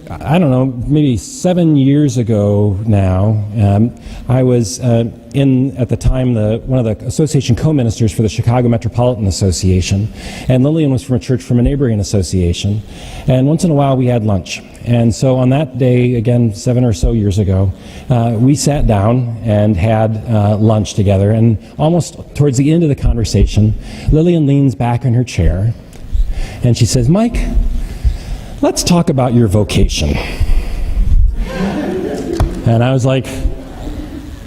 I don't know, maybe 7 years ago now, I was at the time, one of the association co-ministers for the Chicago Metropolitan Association, and Lillian was from a church from a neighboring association, and once in a while we had lunch. And so on that day, again, 7 or so years ago, we sat down and had lunch together, and almost towards the end of the conversation, Lillian leans back in her chair, and she says, "Mike, let's talk about your vocation." And I was like,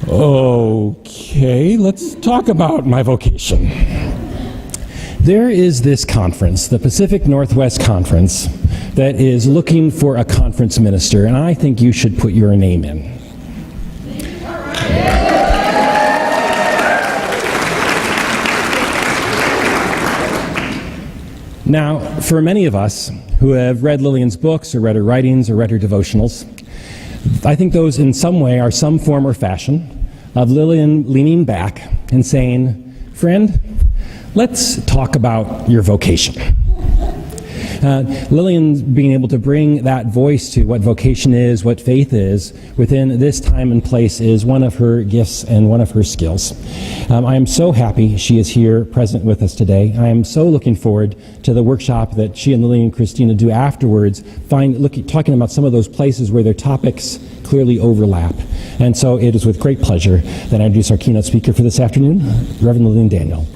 okay, let's talk about my vocation. There is this conference, the Pacific Northwest Conference, that is looking for a conference minister, and I think you should put your name in. Now, for many of us who have read Lillian's books or read her writings or read her devotionals, I think those in some way are some form or fashion of Lillian leaning back and saying, "Friend, let's talk about your vocation." Lillian being able to bring that voice to what vocation is, what faith is, within this time and place is one of her gifts and one of her skills. I am so happy she is here present with us today. I am so looking forward to the workshop that she and Lillian and Christina do afterwards, talking about some of those places where their topics clearly overlap. And so it is with great pleasure that I introduce our keynote speaker for this afternoon, Reverend Lillian Daniel.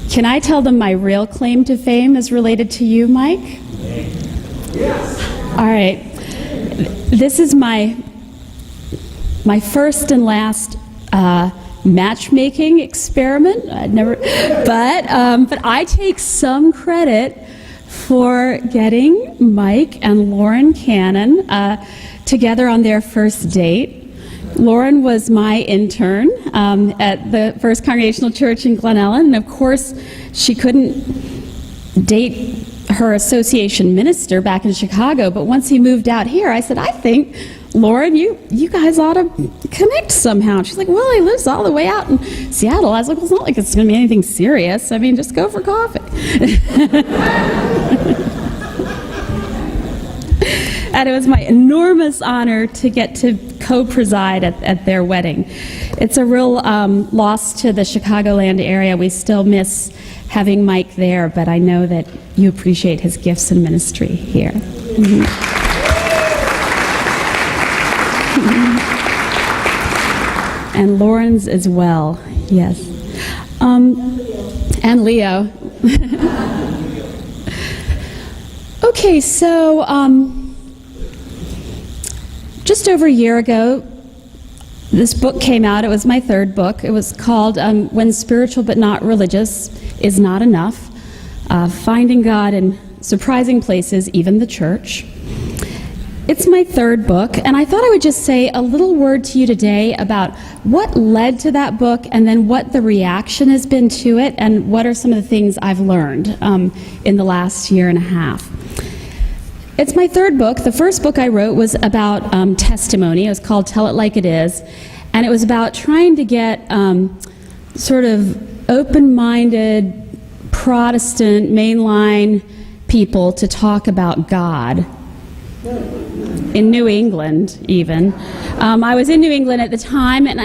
Can I tell them my real claim to fame is related to you, Mike? Yes. All right. This is my first and last matchmaking experiment. But I take some credit for getting Mike and Lauren Cannon together on their first date. Lauren was my intern at the First Congregational Church in Glen Ellen, and of course she couldn't date her association minister back in Chicago, but once he moved out here, I said, "I think, Lauren, you guys ought to connect somehow." And she's like, "Well, he lives all the way out in Seattle." I was like, "Well, it's not like it's going to be anything serious. I mean, just go for coffee." And it was my enormous honor to get to co-preside at their wedding. It's a real loss to the Chicagoland area. We still miss having Mike there, but I know that you appreciate his gifts in ministry here. Mm-hmm. And Lauren's as well, yes. And Leo. Okay, so just over a year ago, this book came out. It was my third book. It was called When Spiritual But Not Religious Is Not Enough, Finding God in Surprising Places, Even the Church. It's my third book, and I thought I would just say a little word to you today about what led to that book and then what the reaction has been to it and what are some of the things I've learned in the last year and a half. It's my third book. The first book I wrote was about testimony. It was called Tell It Like It Is, and it was about trying to get sort of open-minded Protestant mainline people to talk about God. In New England, even. I was in New England at the time, and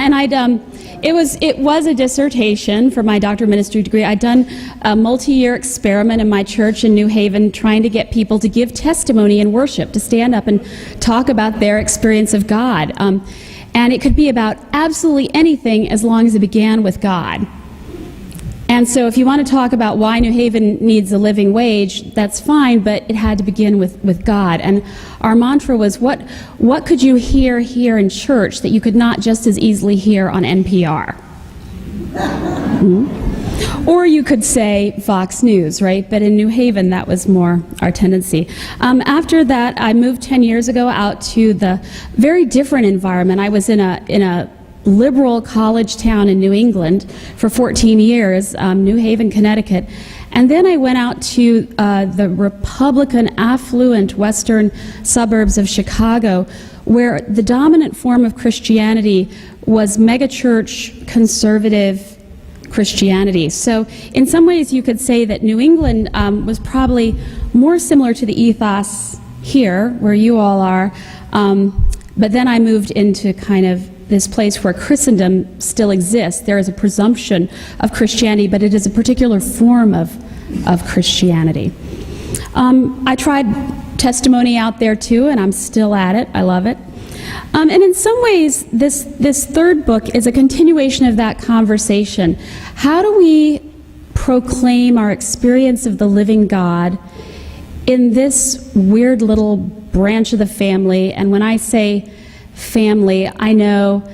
it was a dissertation for my doctoral ministry degree. I'd done a multi-year experiment in my church in New Haven, trying to get people to give testimony in worship, to stand up and talk about their experience of God. And it could be about absolutely anything as long as it began with God. And so if you want to talk about why New Haven needs a living wage, that's fine, but it had to begin with God. And our mantra was, what could you hear here in church that you could not just as easily hear on NPR? Mm-hmm. Or you could say Fox News, right? But in New Haven, that was more our tendency. After that, I moved 10 years ago out to the very different environment. I was in a liberal college town in New England for 14 years, New Haven, Connecticut. And then I went out to the Republican affluent western suburbs of Chicago, where the dominant form of Christianity was megachurch conservative Christianity. So in some ways you could say that New England was probably more similar to the ethos here, where you all are, but then I moved into kind of this place where Christendom still exists. There is a presumption of Christianity, but it is a particular form of Christianity. I tried testimony out there too, and I'm still at it. I love it. And in some ways, this third book is a continuation of that conversation. How do we proclaim our experience of the living God in this weird little branch of the family? And when I say family, I know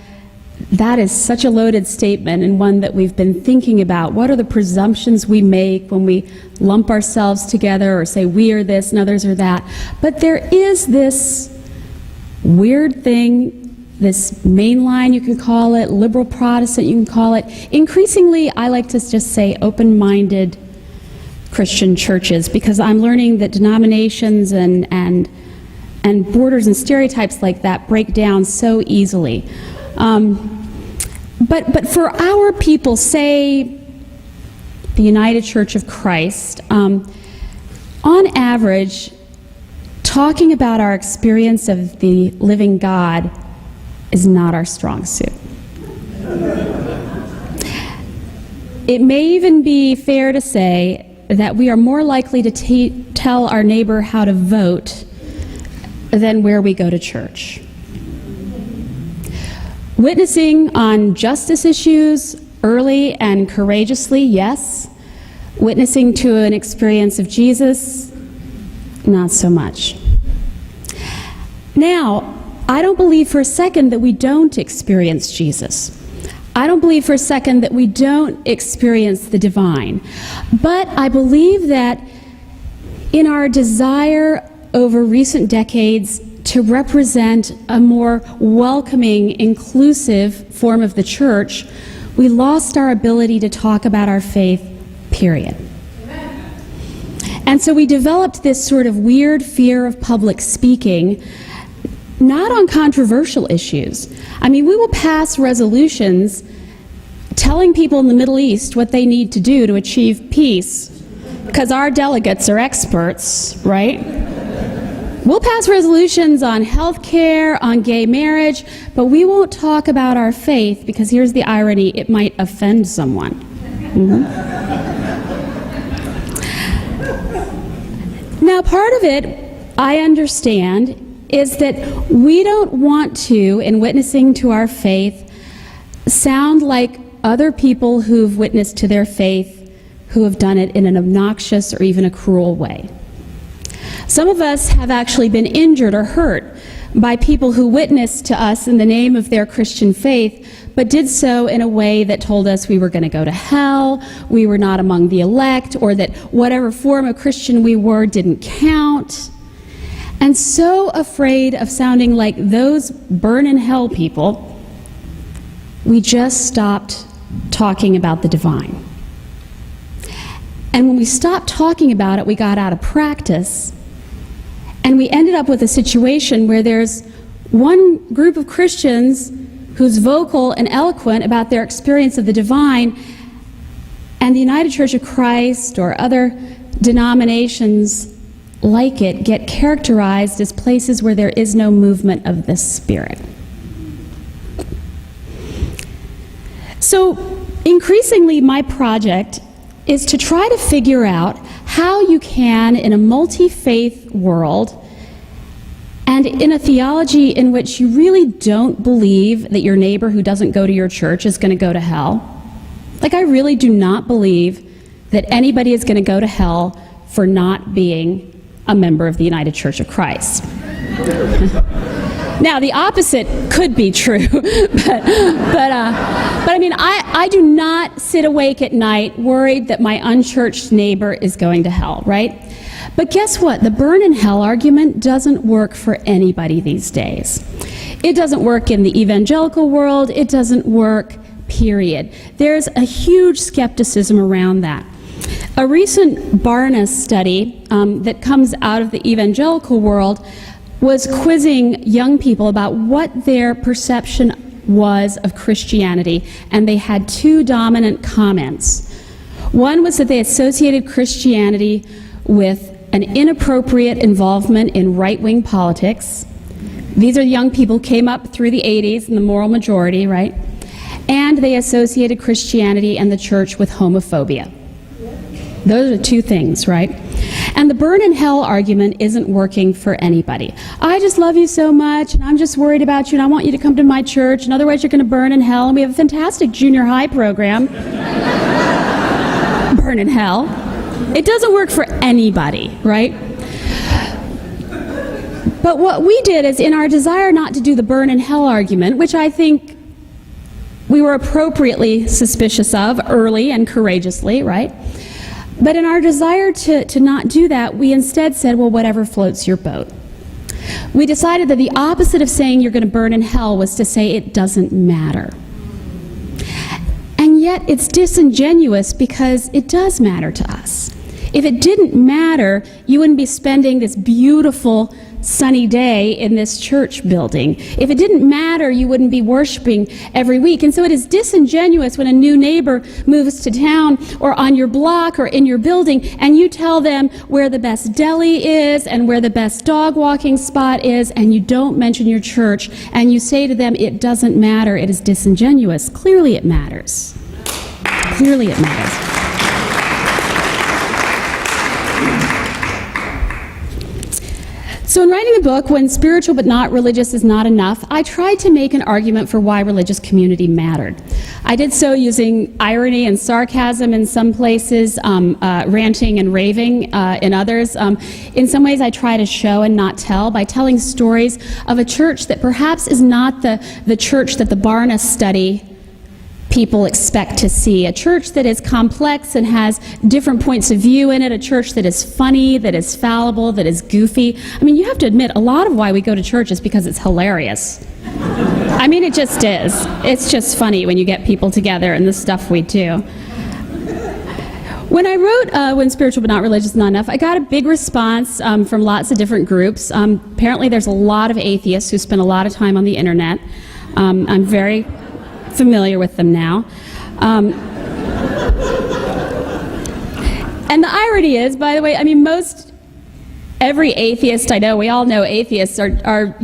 that is such a loaded statement, and one that we've been thinking about. What are the presumptions we make when we lump ourselves together or say we are this and others are that? But there is this weird thing, this mainline, you can call it, liberal Protestant, you can call it. Increasingly, I like to just say open-minded Christian churches, because I'm learning that denominations and borders and stereotypes like that break down so easily. But for our people, say the United Church of Christ, on average, talking about our experience of the living God is not our strong suit. It may even be fair to say that we are more likely to tell our neighbor how to vote than where we go to church. Witnessing on justice issues early and courageously, yes. Witnessing to an experience of Jesus, not so much. Now, I don't believe for a second that we don't experience Jesus. I don't believe for a second that we don't experience the divine. But I believe that in our desire over recent decades to represent a more welcoming, inclusive form of the church, we lost our ability to talk about our faith, period. And so we developed this sort of weird fear of public speaking, not on controversial issues. I mean, we will pass resolutions telling people in the Middle East what they need to do to achieve peace, because our delegates are experts, right? We'll pass resolutions on health care, on gay marriage, but we won't talk about our faith, because here's the irony, it might offend someone. Now, part of it, I understand, is that we don't want to, in witnessing to our faith, sound like other people who've witnessed to their faith who have done it in an obnoxious or even a cruel way. Some of us have actually been injured or hurt by people who witnessed to us in the name of their Christian faith, but did so in a way that told us we were going to go to hell, we were not among the elect, or that whatever form of Christian we were didn't count. And so afraid of sounding like those burn in hell people, we just stopped talking about the divine. And when we stopped talking about it, we got out of practice. And we ended up with a situation where there's one group of Christians who's vocal and eloquent about their experience of the divine, and the United Church of Christ or other denominations like it get characterized as places where there is no movement of the Spirit. So increasingly, my project is to try to figure out how you can, in a multi-faith world, and in a theology in which you really don't believe that your neighbor who doesn't go to your church is going to go to hell. Like, I really do not believe that anybody is going to go to hell for not being a member of the United Church of Christ. Now, the opposite could be true, but I mean, I do not sit awake at night worried that my unchurched neighbor is going to hell, right? But guess what? The burn in hell argument doesn't work for anybody these days. It doesn't work in the evangelical world. It doesn't work, period. There's a huge skepticism around that. A recent Barna study that comes out of the evangelical world was quizzing young people about what their perception was of Christianity, and they had two dominant comments. One was that they associated Christianity with an inappropriate involvement in right-wing politics. These are young people who came up through the 80s and the moral majority, right? And they associated Christianity and the church with homophobia. Those are two things, right? And the burn in hell argument isn't working for anybody. I just love you so much, and I'm just worried about you, and I want you to come to my church, and otherwise you're going to burn in hell. And we have a fantastic junior high program, burn in hell. It doesn't work for anybody, right? But what we did is, in our desire not to do the burn in hell argument, which I think we were appropriately suspicious of early and courageously, right? But in our desire to not do that, we instead said, well, whatever floats your boat. We decided that the opposite of saying you're going to burn in hell was to say it doesn't matter. And yet it's disingenuous because it does matter to us. If it didn't matter, you wouldn't be spending this beautiful sunny day in this church building. If it didn't matter, you wouldn't be worshiping every week. And so it is disingenuous when a new neighbor moves to town or on your block or in your building and you tell them where the best deli is and where the best dog walking spot is, and you don't mention your church, and you say to them it doesn't matter. It is disingenuous. Clearly it matters. Clearly it matters. So in writing the book, When Spiritual But Not Religious Is Not Enough, I tried to make an argument for why religious community mattered. I did so using irony and sarcasm in some places, ranting and raving in others. In some ways I try to show and not tell by telling stories of a church that perhaps is not the church that the Barna study people expect to see. A church that is complex and has different points of view in it. A church that is funny, that is fallible, that is goofy. I mean, you have to admit, a lot of why we go to church is because it's hilarious. I mean, it just is. It's just funny when you get people together and the stuff we do. When I wrote When Spiritual But Not Religious Is Not Enough, I got a big response from lots of different groups. Apparently there's a lot of atheists who spend a lot of time on the internet. I'm very familiar with them now. And the irony is, by the way, I mean, every atheist I know, we all know atheists are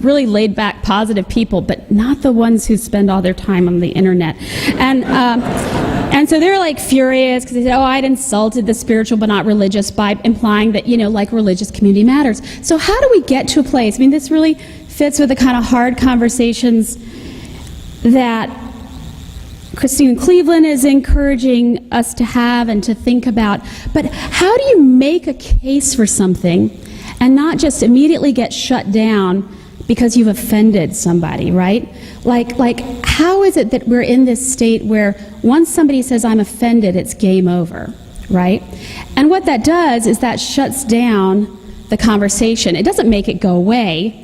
really laid back, positive people, but not the ones who spend all their time on the internet. And so they're like furious because they said, oh, I'd insulted the spiritual but not religious by implying that, like religious community matters. So how do we get to a place? I mean, this really fits with the kind of hard conversations that Christine Cleveland is encouraging us to have and to think about. But how do you make a case for something and not just immediately get shut down because you've offended somebody, right? Like how is it that we're in this state where once somebody says I'm offended, it's game over, right? And what that does is that shuts down the conversation. It doesn't make it go away.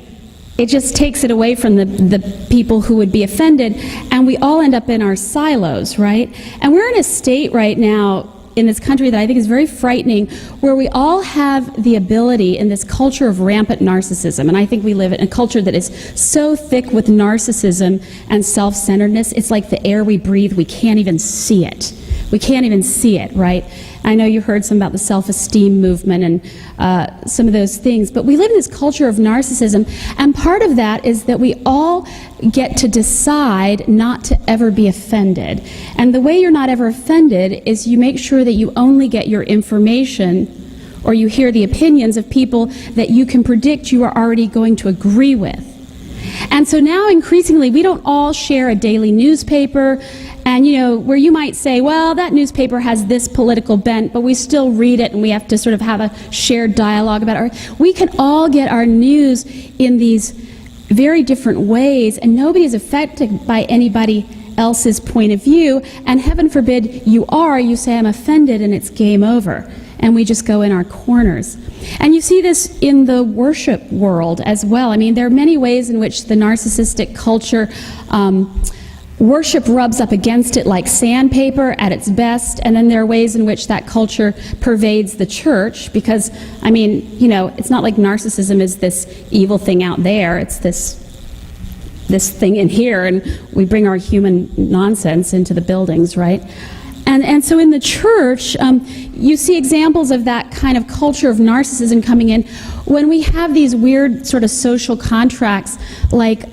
It just takes it away from the people who would be offended, and we all end up in our silos, right? And we're in a state right now in this country that I think is very frightening, where we all have the ability in this culture of rampant narcissism, and I think we live in a culture that is so thick with narcissism and self-centeredness, it's like the air we breathe, we can't even see it. We can't even see it, right? I know you heard some about the self-esteem movement and some of those things, but we live in this culture of narcissism, and part of that is that we all get to decide not to ever be offended. And the way you're not ever offended is you make sure that you only get your information or you hear the opinions of people that you can predict you are already going to agree with. And so now increasingly we don't all share a daily newspaper, and where you might say, well, that newspaper has this political bent, but we still read it and we have to sort of have a shared dialogue about it. We can all get our news in these very different ways, and nobody is affected by anybody else's point of view, and heaven forbid you say I'm offended, and it's game over. And we just go in our corners. And you see this in the worship world as well. I mean, there are many ways in which the narcissistic culture worship rubs up against it like sandpaper at its best, and then there are ways in which that culture pervades the church, because, I mean, you know, it's not like narcissism is this evil thing out there. It's this thing in here, and we bring our human nonsense into the buildings, right? And so in the church, you see examples of that kind of culture of narcissism coming in when we have these weird sort of social contracts, like,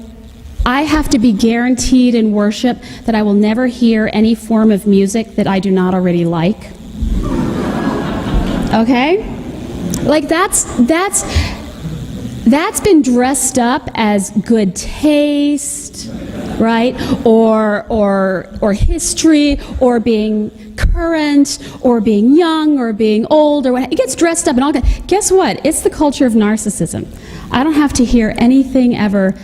I have to be guaranteed in worship that I will never hear any form of music that I do not already like. Okay? Like, that's been dressed up as good taste, right? Or history, or being current, or being young, or being old, or what. It gets dressed up and all that. Guess what? It's the culture of narcissism. I don't have to hear anything ever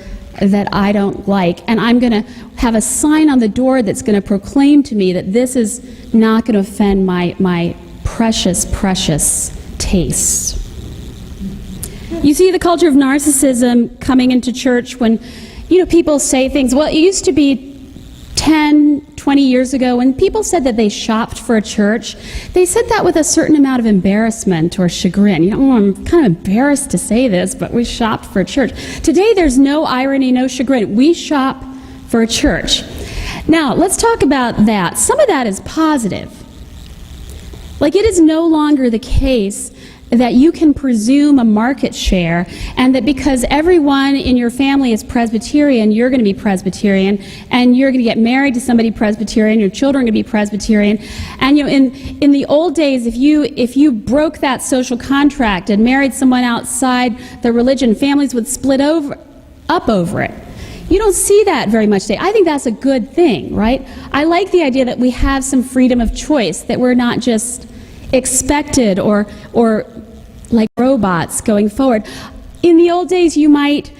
that I don't like, and I'm going to have a sign on the door that's going to proclaim to me that this is not going to offend my precious, precious tastes. You see the culture of narcissism coming into church when, you know, people say things. Well, it used to be 10, 20 years ago, when people said that they shopped for a church, they said that with a certain amount of embarrassment or chagrin. You know, oh, I'm kind of embarrassed to say this, but we shopped for a church. Today, there's no irony, no chagrin. We shop for a church. Now, let's talk about that. Some of that is positive. Like, it is no longer the case that you can presume a market share, and that because everyone in your family is Presbyterian, you're going to be Presbyterian, and you're going to get married to somebody Presbyterian, your children are going to be Presbyterian. And, you know, in the old days, if you broke that social contract and married someone outside the religion, families would split up over it. You don't see that very much today. I think that's a good thing, right? I like the idea that we have some freedom of choice, that we're not just expected or like robots going forward. In the old days, you might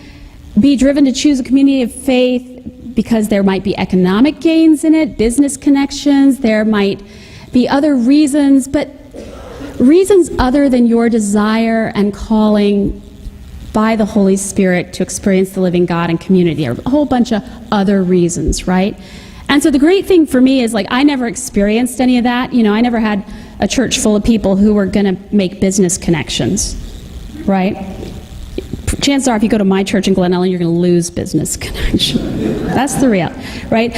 be driven to choose a community of faith because there might be economic gains in it, business connections, there might be other reasons, but reasons other than your desire and calling by the Holy Spirit to experience the living God and community. There are a whole bunch of other reasons, right? And so the great thing for me is, like, I never experienced any of that. You know, I never had a church full of people who were going to make business connections, right? Chances are, if you go to my church in Glen Ellen, you're going to lose business connection. That's the real, right?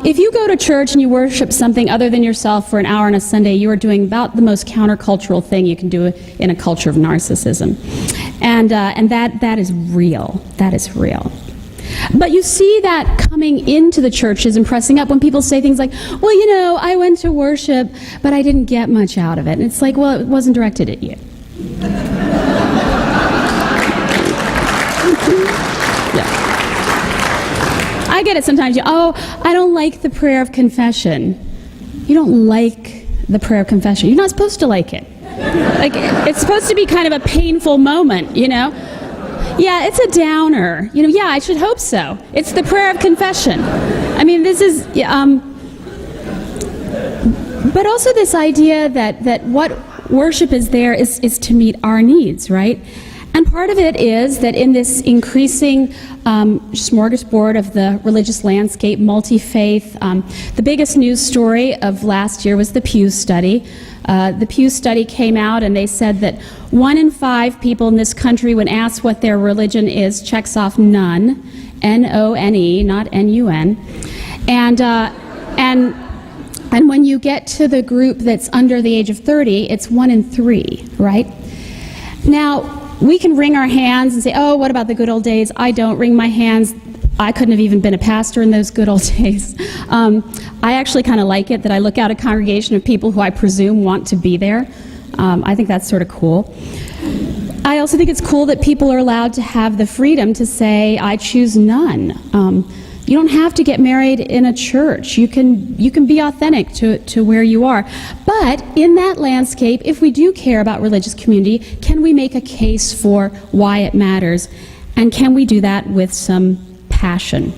If you go to church and you worship something other than yourself for an hour on a Sunday, you are doing about the most countercultural thing you can do in a culture of narcissism. And that is real. That is real. But you see that coming into the churches and pressing up when people say things like, well, you know, I went to worship, but I didn't get much out of it. And it's like, well, it wasn't directed at you. Yeah. I get it sometimes. I don't like the prayer of confession. You don't like the prayer of confession. You're not supposed to like it. Like, it's supposed to be kind of a painful moment, you know? Yeah, it's a downer. You know, yeah, I should hope so. It's the prayer of confession. I mean, this is, but also this idea that what worship is there is to meet our needs, right? And part of it is that in this increasing smorgasbord of the religious landscape, multi-faith, the biggest news story of last year was the Pew study. The Pew study came out and they said that 1 in 5 people in this country, when asked what their religion is, checks off none, N-O-N-E, not N-U-N. And when you get to the group that's under the age of 30, it's 1 in 3, right? Now, we can wring our hands and say, oh, what about the good old days? I don't wring my hands. I couldn't have even been a pastor in those good old days. I actually kind of like it that I look out a congregation of people who I presume want to be there. I think that's sort of cool. I also think it's cool that people are allowed to have the freedom to say, I choose none. You don't have to get married in a church. You can be authentic to where you are. But in that landscape, if we do care about religious community, can we make a case for why it matters? And can we do that with some passion?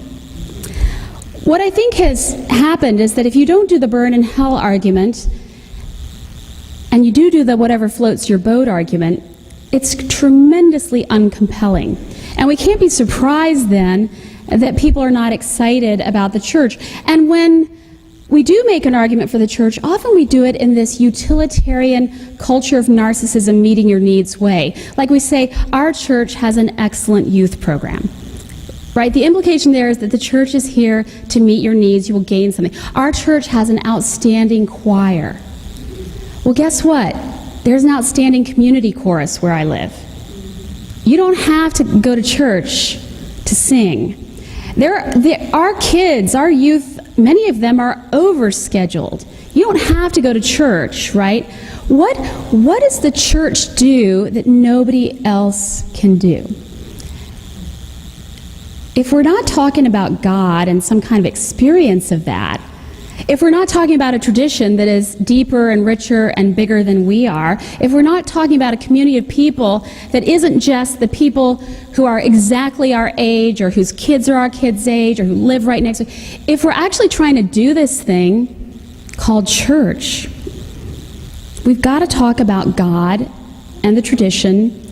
What I think has happened is that if you don't do the burn in hell argument, and you do the whatever floats your boat argument, It's tremendously uncompelling. And we can't be surprised then that people are not excited about the church. And when we do make an argument for the church, often we do it in this utilitarian culture of narcissism meeting your needs way. Like we say, our church has an excellent youth program. Right? The implication there is that the church is here to meet your needs, you will gain something. Our church has an outstanding choir. Well, guess what? There's an outstanding community chorus where I live. You don't have to go to church to sing. Our kids, our youth, many of them are overscheduled. You don't have to go to church, right? What does the church do that nobody else can do? If we're not talking about God and some kind of experience of that, if we're not talking about a tradition that is deeper and richer and bigger than we are, if we're not talking about a community of people that isn't just the people who are exactly our age or whose kids are our kids' age or who live right next to us, if we're actually trying to do this thing called church, we've got to talk about God and the tradition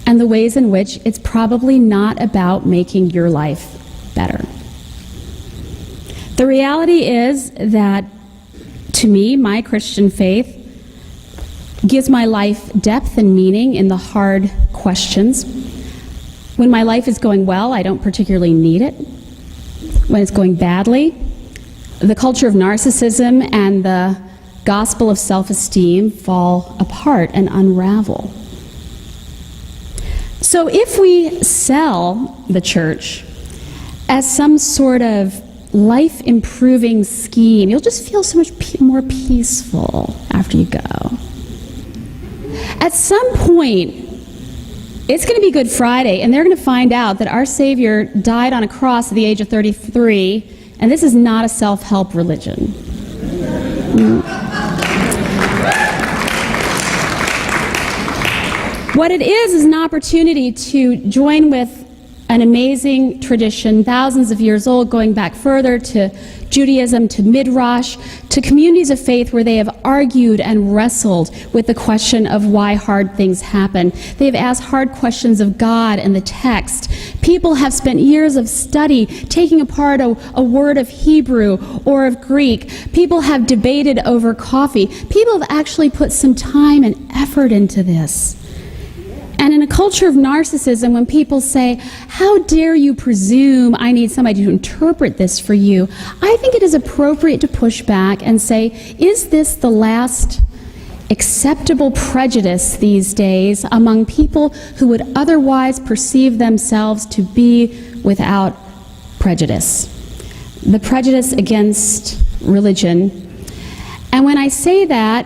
and the ways in which it's probably not about making your life better. The reality is that, to me, my Christian faith gives my life depth and meaning in the hard questions. When my life is going well, I don't particularly need it. When it's going badly, the culture of narcissism and the gospel of self-esteem fall apart and unravel. So if we sell the church as some sort of life-improving scheme, you'll just feel so much more peaceful after you go. At some point, it's going to be Good Friday, and they're going to find out that our Savior died on a cross at the age of 33, and this is not a self-help religion. What it is an opportunity to join with an amazing tradition, thousands of years old, going back further to Judaism, to Midrash, to communities of faith where they have argued and wrestled with the question of why hard things happen. They've asked hard questions of God and the text. People have spent years of study taking apart a word of Hebrew or of Greek. People have debated over coffee. People have actually put some time and effort into this. And in a culture of narcissism, when people say, "How dare you presume I need somebody to interpret this for you?" I think it is appropriate to push back and say, is this the last acceptable prejudice these days among people who would otherwise perceive themselves to be without prejudice? The prejudice against religion. And when I say that,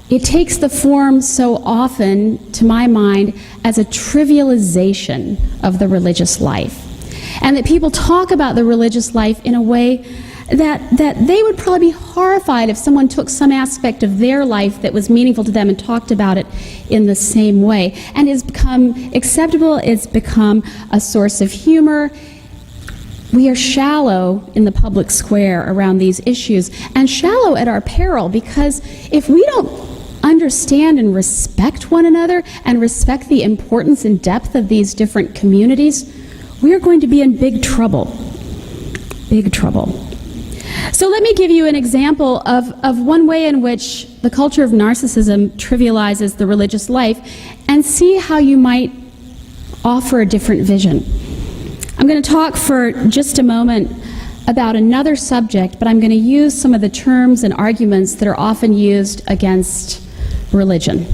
it takes the form so often, to my mind, as a trivialization of the religious life. And that people talk about the religious life in a way that they would probably be horrified if someone took some aspect of their life that was meaningful to them and talked about it in the same way. And it's become acceptable, it's become a source of humor. We are shallow in the public square around these issues, and shallow at our peril, because if we don't understand and respect one another and respect the importance and depth of these different communities, we are going to be in big trouble. Big trouble. So let me give you an example of one way in which the culture of narcissism trivializes the religious life, and see how you might offer a different vision. I'm going to talk for just a moment about another subject, but I'm going to use some of the terms and arguments that are often used against religion.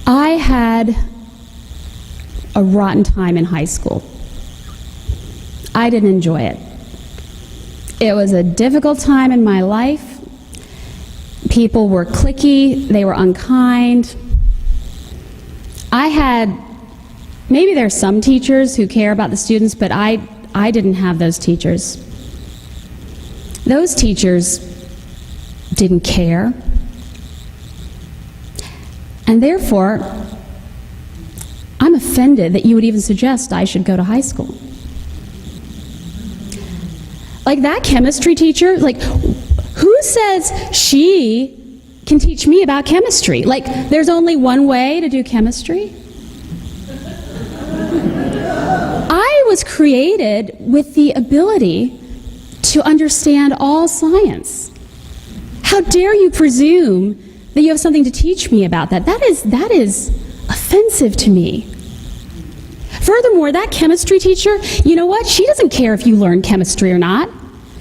I had a rotten time in high school. I didn't enjoy it. It was a difficult time in my life. People were cliquey, they were unkind. Maybe there's some teachers who care about the students, but I didn't have those teachers. Those teachers didn't care. And therefore, I'm offended that you would even suggest I should go to high school. Like that chemistry teacher, like, who says she can teach me about chemistry. Like, there's only one way to do chemistry. I was created with the ability to understand all science. How dare you presume that you have something to teach me about that? That is offensive to me. Furthermore, that chemistry teacher, you know what? She doesn't care if you learn chemistry or not.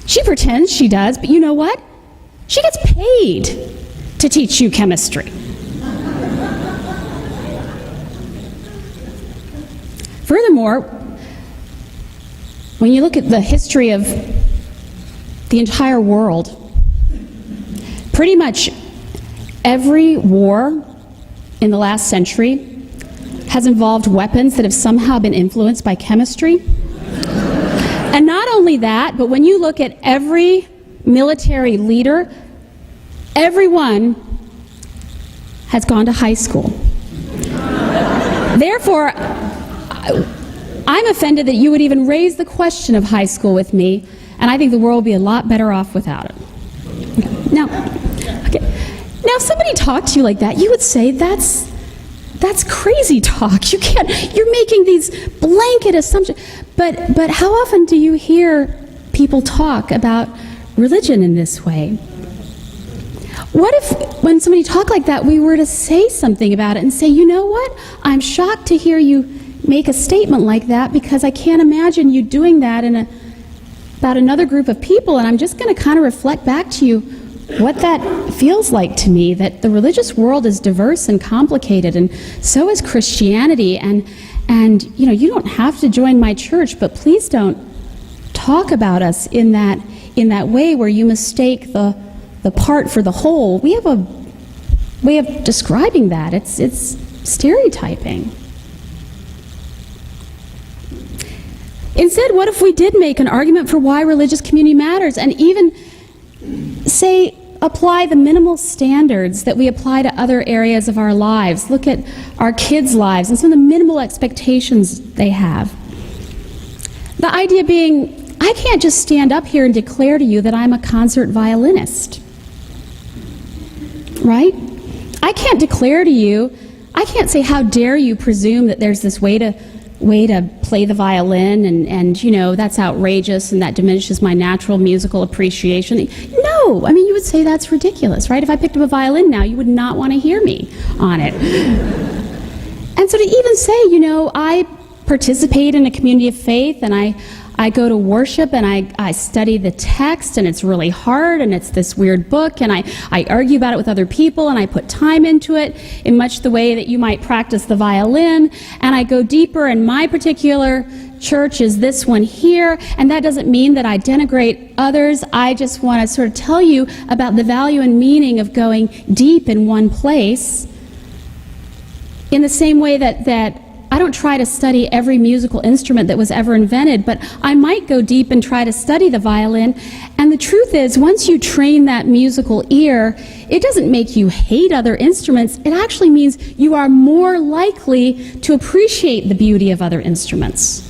She pretends she does, but you know what? She gets paid to teach you chemistry. Furthermore, when you look at the history of the entire world, pretty much every war in the last century has involved weapons that have somehow been influenced by chemistry. And not only that, but when you look at every military leader, everyone has gone to high school. Therefore, I'm offended that you would even raise the question of high school with me, and I think the world would be a lot better off without it. Now, if somebody talked to you like that, you would say that's crazy talk. You're making these blanket assumptions. But how often do you hear people talk about religion in this way? What if, when somebody talked like that, we were to say something about it and say, you know what? I'm shocked to hear you make a statement like that, because I can't imagine you doing that about another group of people, and I'm just going to kind of reflect back to you what that feels like to me, that the religious world is diverse and complicated, and so is Christianity, and you know, you don't have to join my church, but please don't talk about us in that way where you mistake the part for the whole. We have a way of describing that. It's stereotyping. Instead, what if we did make an argument for why religious community matters, and even say, apply the minimal standards that we apply to other areas of our lives? Look at our kids' lives and some of the minimal expectations they have. The idea being, I can't just stand up here and declare to you that I'm a concert violinist. Right? I can't declare to you, I can't say, how dare you presume that there's this way to play the violin, and you know, that's outrageous and that diminishes my natural musical appreciation. No, I mean, you would say that's ridiculous, right? If I picked up a violin now, you would not want to hear me on it. And so to even say, you know, I participate in a community of faith, and I go to worship, and I study the text, and it's really hard, and it's this weird book, and I argue about it with other people, and I put time into it in much the way that you might practice the violin, and I go deeper, and my particular church is this one here, and that doesn't mean that I denigrate others. I just want to sort of tell you about the value and meaning of going deep in one place, in the same way that I don't try to study every musical instrument that was ever invented, but I might go deep and try to study the violin. And the truth is, once you train that musical ear, it doesn't make you hate other instruments. It actually means you are more likely to appreciate the beauty of other instruments.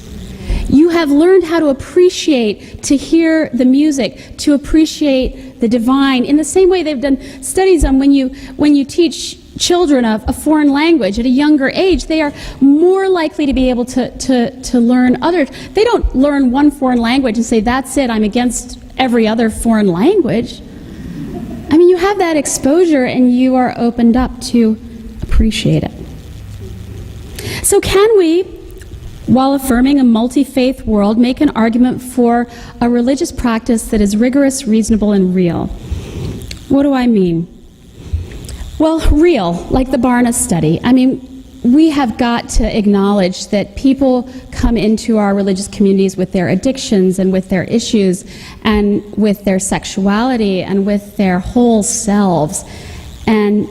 You have learned how to appreciate, to hear the music, to appreciate the divine. In the same way they've done studies on when you teach children a foreign language at a younger age, they are more likely to be able to learn others. They don't learn one foreign language and say, that's it, I'm against every other foreign language. I mean, you have that exposure and you are opened up to appreciate it. So can we, while affirming a multi-faith world, make an argument for a religious practice that is rigorous, reasonable, and real? What do I mean? Well, real, like the Barna study. I mean, we have got to acknowledge that people come into our religious communities with their addictions and with their issues and with their sexuality and with their whole selves. And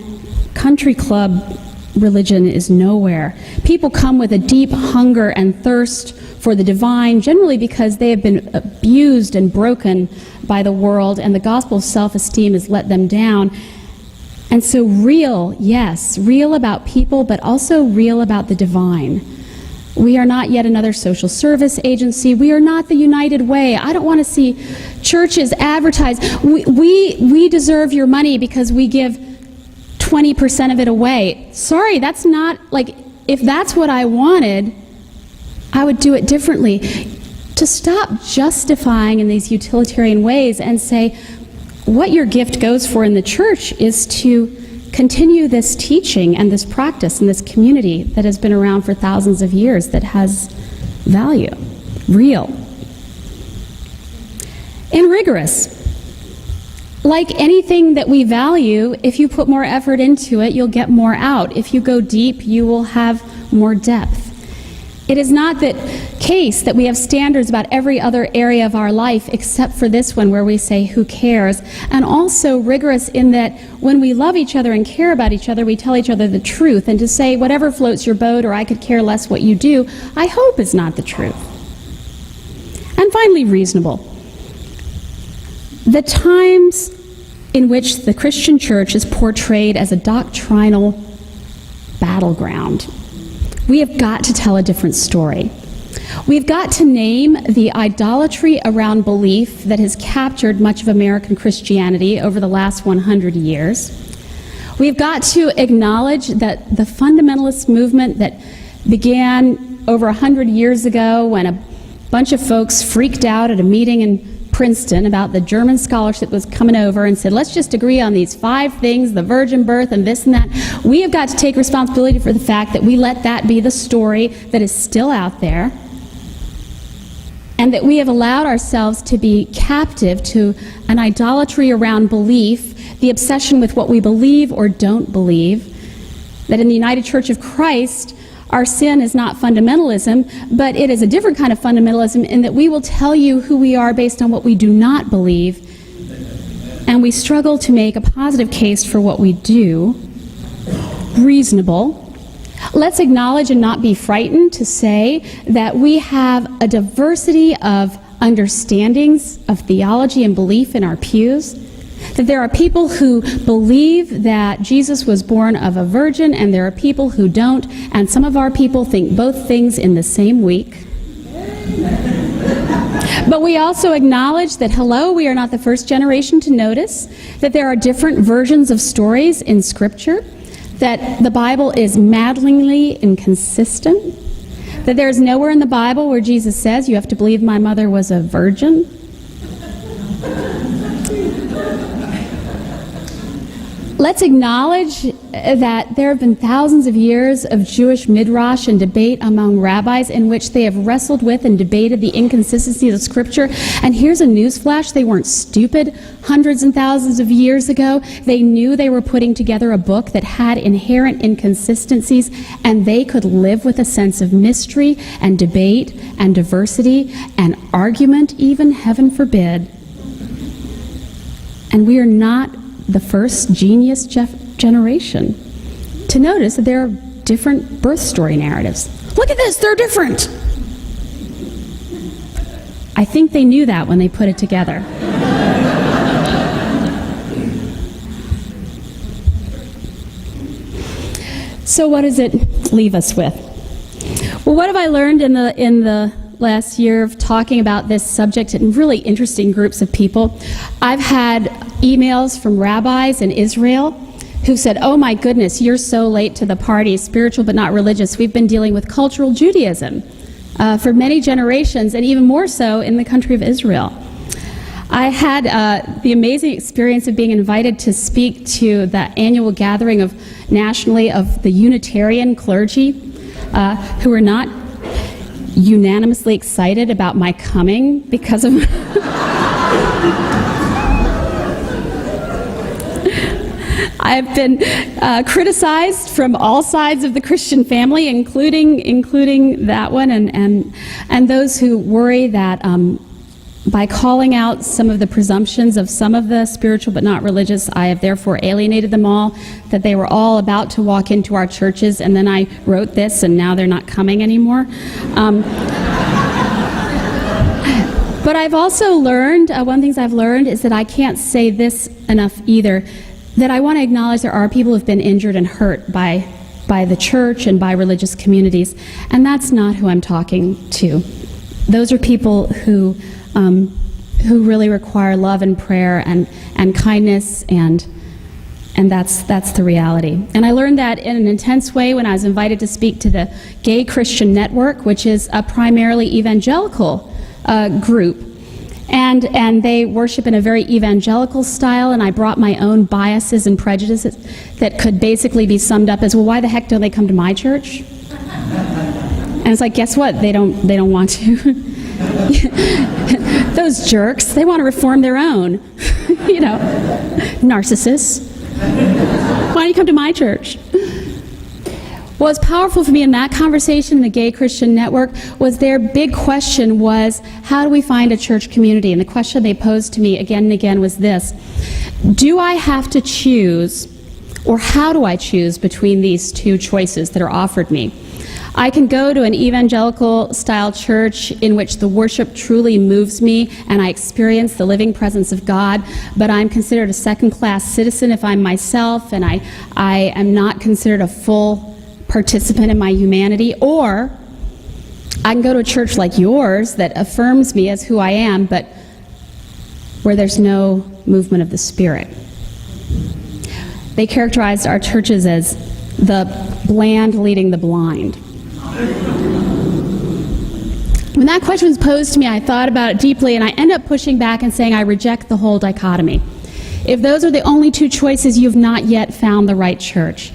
country club religion is nowhere. People come with a deep hunger and thirst for the divine, generally because they have been abused and broken by the world, and the gospel of self-esteem has let them down. And so real, yes, real about people, but also real about the divine. We are not yet another social service agency. We are not the United Way. I don't want to see churches advertise, we deserve your money because we give 20% of it away. Sorry, that's not, like, if that's what I wanted, I would do it differently. To stop justifying in these utilitarian ways and say, what your gift goes for in the church is to continue this teaching and this practice in this community that has been around for thousands of years, that has value, real, and rigorous. Like anything that we value, if you put more effort into it, you'll get more out. If you go deep, you will have more depth. It is not the case that we have standards about every other area of our life except for this one where we say, who cares? And also rigorous in that when we love each other and care about each other, we tell each other the truth. And to say, whatever floats your boat, or I could care less what you do, I hope is not the truth. And finally, reasonable. The times in which the Christian church is portrayed as a doctrinal battleground, we have got to tell a different story. We've got to name the idolatry around belief that has captured much of American Christianity over the last 100 years. We've got to acknowledge that the fundamentalist movement that began over 100 years ago when a bunch of folks freaked out at a meeting in Princeton about the German scholarship was coming over and said, let's just agree on these 5 things, the virgin birth and this and that. We have got to take responsibility for the fact that we let that be the story that is still out there, and that we have allowed ourselves to be captive to an idolatry around belief, the obsession with what we believe or don't believe, that in the United Church of Christ, our sin is not fundamentalism, but it is a different kind of fundamentalism in that we will tell you who we are based on what we do not believe, and we struggle to make a positive case for what we do. Reasonable. Let's acknowledge and not be frightened to say that we have a diversity of understandings of theology and belief in our pews. That there are people who believe that Jesus was born of a virgin, and there are people who don't, and some of our people think both things in the same week. But we also acknowledge that, hello, we are not the first generation to notice that there are different versions of stories in Scripture, that the Bible is maddeningly inconsistent, that there is nowhere in the Bible where Jesus says, you have to believe my mother was a virgin. Let's acknowledge that there have been thousands of years of Jewish midrash and debate among rabbis in which they have wrestled with and debated the inconsistencies of Scripture. And here's a newsflash: they weren't stupid hundreds and thousands of years ago. They knew they were putting together a book that had inherent inconsistencies, and they could live with a sense of mystery and debate and diversity and argument, even, heaven forbid. And we are not the first genius generation to notice that there are different birth story narratives. Look at this, they're different. I think they knew that when they put it together. So what does it leave us with? Well, what have I learned in the last year of talking about this subject in really interesting groups of people? I've had emails from rabbis in Israel who said, oh my goodness, you're so late to the party, spiritual but not religious. We've been dealing with cultural Judaism for many generations, and even more so in the country of Israel. I had the amazing experience of being invited to speak to the annual gathering nationally of the Unitarian clergy who were not unanimously excited about my coming because of I've been criticized from all sides of the Christian family, including that one, and those who worry that by calling out some of the presumptions of some of the spiritual but not religious, I have therefore alienated them all, that they were all about to walk into our churches, and then I wrote this, and now they're not coming anymore. But I've also learned, one of the things I've learned is that I can't say this enough either, that I want to acknowledge there are people who have been injured and hurt by the church and by religious communities, and that's not who I'm talking to. Those are people who really require love and prayer and kindness and And that's the reality. And I learned that in an intense way when I was invited to speak to the Gay Christian Network, which is a primarily evangelical group. And they worship in a very evangelical style, and I brought my own biases and prejudices that could basically be summed up as, well, why the heck don't they come to my church? And it's like, guess what? They don't want to. Those jerks, they want to reform their own. Narcissists. Why don't you come to my church? What's powerful for me in that conversation in the Gay Christian Network was their big question was, how do we find a church community? And the question they posed to me again and again was this: do I have to choose, or how do I choose between these two choices that are offered me? I can go to an evangelical style church in which the worship truly moves me and I experience the living presence of God, but I'm considered a second-class citizen if I'm myself, and I am not considered a full participant in my humanity. Or I can go to a church like yours that affirms me as who I am, but where there's no movement of the Spirit. They characterized our churches as the bland leading the blind. When that question was posed to me, I thought about it deeply, and I end up pushing back and saying I reject the whole dichotomy. If those are the only two choices, you've not yet found the right church.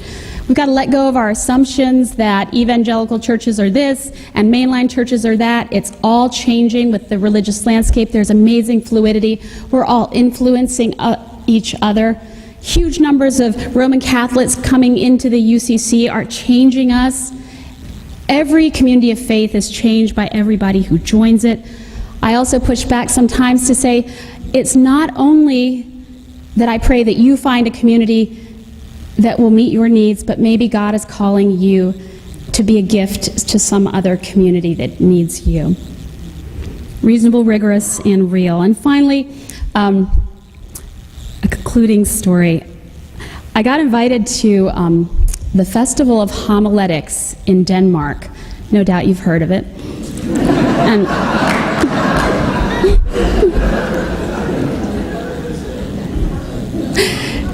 We've got to let go of our assumptions that evangelical churches are this and mainline churches are that. It's all changing with the religious landscape. There's amazing fluidity. We're all influencing each other. Huge numbers of Roman Catholics coming into the UCC are changing us. Every community of faith is changed by everybody who joins it. I also push back sometimes to say it's not only that I pray that you find a community that will meet your needs, but maybe God is calling you to be a gift to some other community that needs you. Reasonable, rigorous, and real. And finally, a concluding story. I got invited to the Festival of Homiletics in Denmark. No doubt you've heard of it. And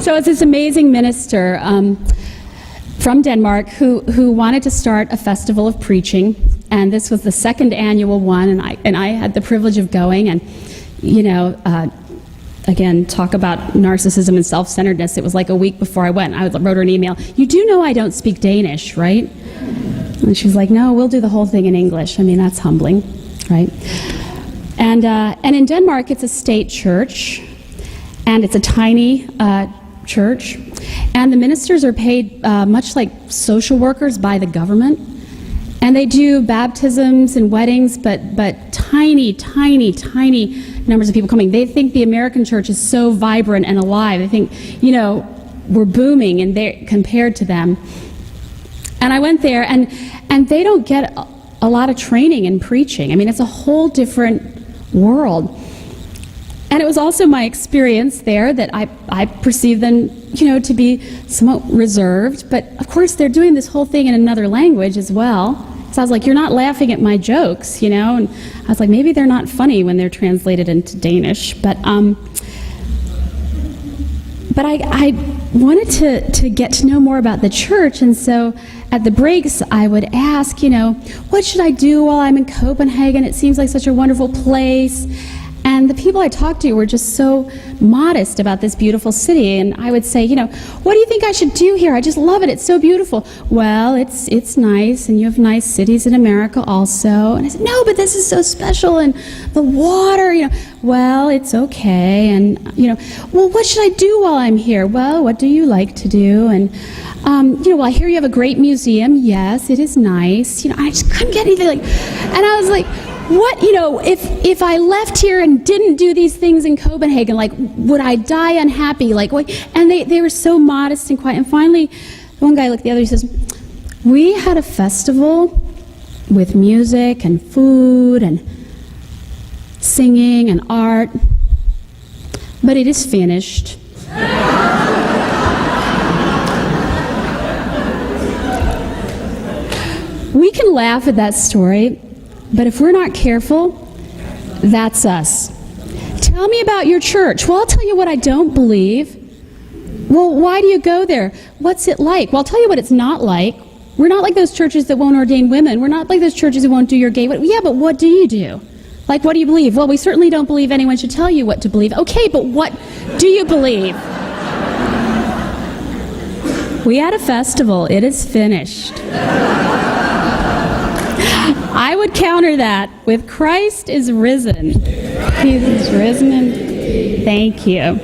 so it's this amazing minister from Denmark who wanted to start a festival of preaching, and this was the second annual one, and I had the privilege of going, and again, talk about narcissism and self-centeredness. It was like a week before I went. I wrote her an email. You do know I don't speak Danish, right? And she was like, no, we'll do the whole thing in English. I mean, that's humbling, right? And in Denmark, it's a state church, and it's a tiny church, and the ministers are paid much like social workers by the government, and they do baptisms and weddings, but tiny numbers of people coming. They think the American church is so vibrant and alive. They think, we're booming and they're compared to them. And I went there, and they don't get a lot of training in preaching. I mean, it's a whole different world. And it was also my experience there that I perceived them, to be somewhat reserved. But of course, they're doing this whole thing in another language as well. So I was like, you're not laughing at my jokes, And I was like, maybe they're not funny when they're translated into Danish. But I wanted to get to know more about the church, and so at the breaks I would ask, what should I do while I'm in Copenhagen? It seems like such a wonderful place. And the people I talked to were just so modest about this beautiful city. And I would say, what do you think I should do here? I just love it. It's so beautiful. Well, it's nice, and you have nice cities in America also. And I said, no, but this is so special. And the water, well, it's okay. And, well, what should I do while I'm here? Well, what do you like to do? And, well, I hear you have a great museum. Yes, it is nice. I just couldn't get anything and I was like, what, if I left here and didn't do these things in Copenhagen, would I die unhappy? What? And they were so modest and quiet. And finally, one guy looked at the other, he says, we had a festival with music and food and singing and art, but it is finished. We can laugh at that story, but if we're not careful, that's us. Tell me about your church. Well, I'll tell you what I don't believe. Well, why do you go there? What's it like? Well, I'll tell you what it's not like. We're not like those churches that won't ordain women. We're not like those churches that won't do your gay. Yeah, but what do you do? Like, what do you believe? Well, we certainly don't believe anyone should tell you what to believe. Okay, but what do you believe? We had a festival. It is finished. I would counter that with Christ is risen. He is risen and thank you.